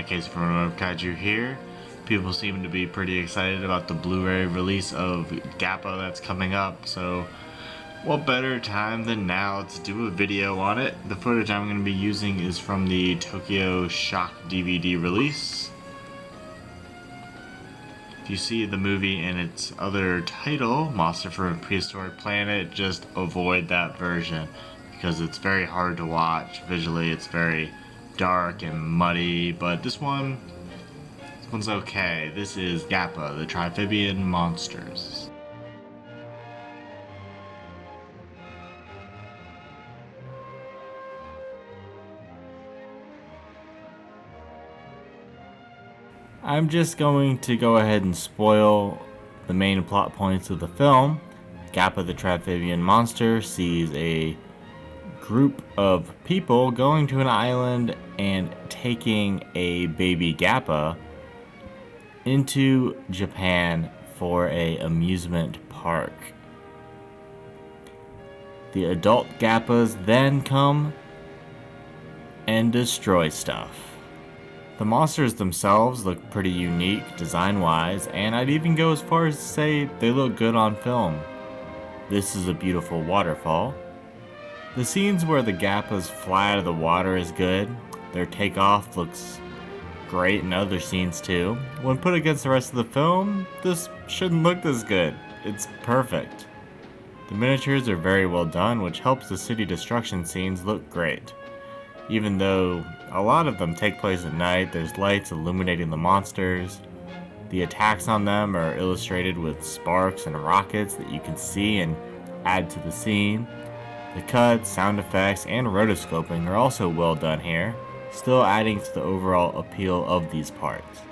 Case from interwebkaiju here. People seem to be pretty excited about the Blu-ray release of Gappa that's coming up, so what better time than now to do a video on it. The footage I'm going to be using is from the Tokyo Shock DVD release. If you see the movie and its other title, Monster from a Prehistoric Planet, just avoid that version because it's very hard to watch. Visually it's very dark and muddy, but this one's okay. This is Gappa, the Triphibian monsters. I'm just going to go ahead and spoil the main plot points of the film. Gappa the Triphibian monster sees a group of people going to an island and taking a baby Gappa into Japan for a amusement park. The adult Gappas then come and destroy stuff. The monsters themselves look pretty unique design-wise, and I'd even go as far as to say they look good on film. This is a beautiful waterfall. The scenes where the Gappas fly out of the water is good. Their takeoff looks great in other scenes too. When put against the rest of the film, this shouldn't look this good. It's perfect. The miniatures are very well done, which helps the city destruction scenes look great. Even though a lot of them take place at night, there's lights illuminating the monsters. The attacks on them are illustrated with sparks and rockets that you can see and add to the scene. The cuts, sound effects, and rotoscoping are also well done here, still adding to the overall appeal of these parts.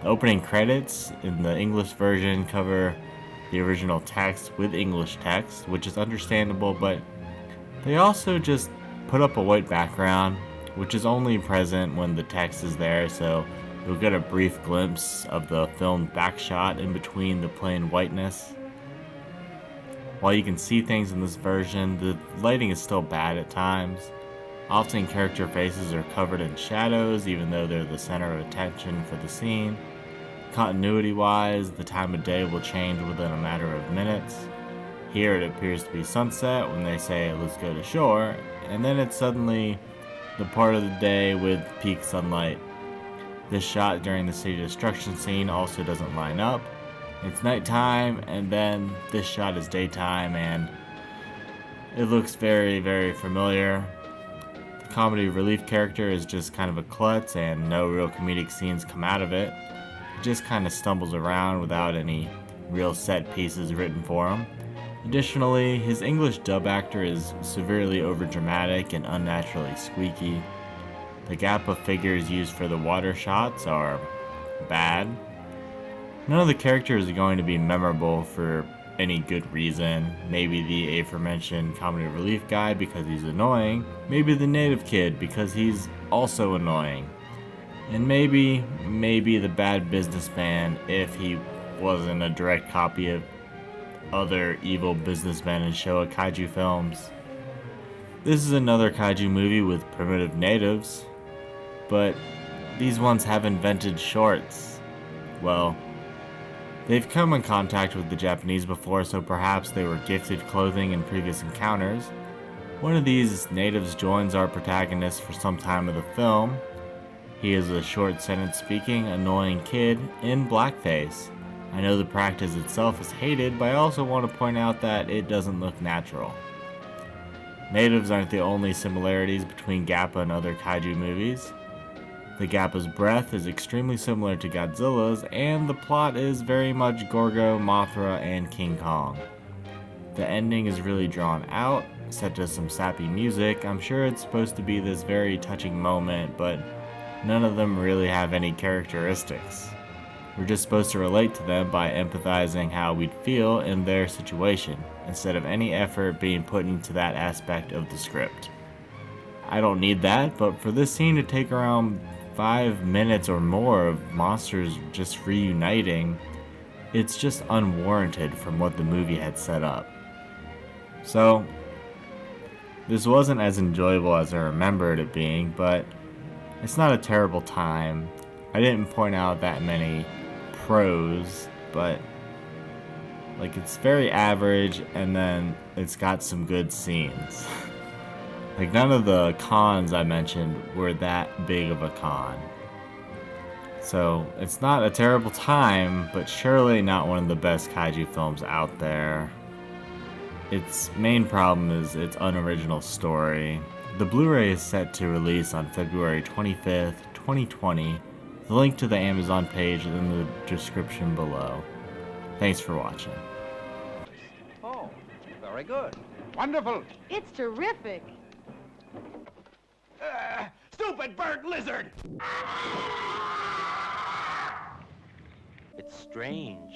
The opening credits in the English version cover the original text with English text, which is understandable, but they also just put up a white background, which is only present when the text is there, so you'll get a brief glimpse of the filmed backshot in between the plain whiteness. While you can see things in this version, the lighting is still bad at times. Often character faces are covered in shadows, even though they're the center of attention for the scene. Continuity-wise, the time of day will change within a matter of minutes. Here it appears to be sunset when they say, "Let's go to shore," and then it's suddenly the part of the day with peak sunlight. This shot during the city destruction scene also doesn't line up. It's nighttime, and then this shot is daytime, and it looks very, very familiar. The comedy relief character is just kind of a klutz, and no real comedic scenes come out of it. It just kind of stumbles around without any real set pieces written for him. Additionally, his English dub actor is severely overdramatic and unnaturally squeaky. The Gappa figures used for the water shots are bad. None of the characters are going to be memorable for any good reason. Maybe the aforementioned comedy relief guy because he's annoying. Maybe the native kid because he's also annoying. And maybe the bad businessman if he wasn't a direct copy of other evil businessmen in Showa kaiju films. This is another kaiju movie with primitive natives, but these ones have invented shorts. Well, they've come in contact with the Japanese before, so perhaps they were gifted clothing in previous encounters. One of these natives joins our protagonist for some time of the film. He is a short sentence speaking, annoying kid in blackface. I know the practice itself is hated, but I also want to point out that it doesn't look natural. Natives aren't the only similarities between Gappa and other kaiju movies. The Gappa's breath is extremely similar to Godzilla's, and the plot is very much Gorgo, Mothra, and King Kong. The ending is really drawn out, set to some sappy music. I'm sure it's supposed to be this very touching moment, but none of them really have any characteristics. We're just supposed to relate to them by empathizing how we'd feel in their situation, instead of any effort being put into that aspect of the script. I don't need that, but for this scene to take around 5 minutes or more of monsters just reuniting, it's just unwarranted from what the movie had set up. So, this wasn't as enjoyable as I remembered it being, but it's not a terrible time. I didn't point out that many pros, but like it's very average, and then it's got some good scenes. Like none of the cons I mentioned were that big of a con. So it's not a terrible time, but surely not one of the best kaiju films out there. Its main problem is its unoriginal story. The Blu-ray is set to release on February 25th, 2020. The link to the Amazon page is in the description below. Thanks for watching. Oh, very good. Wonderful. It's terrific. Stupid bird lizard! It's strange.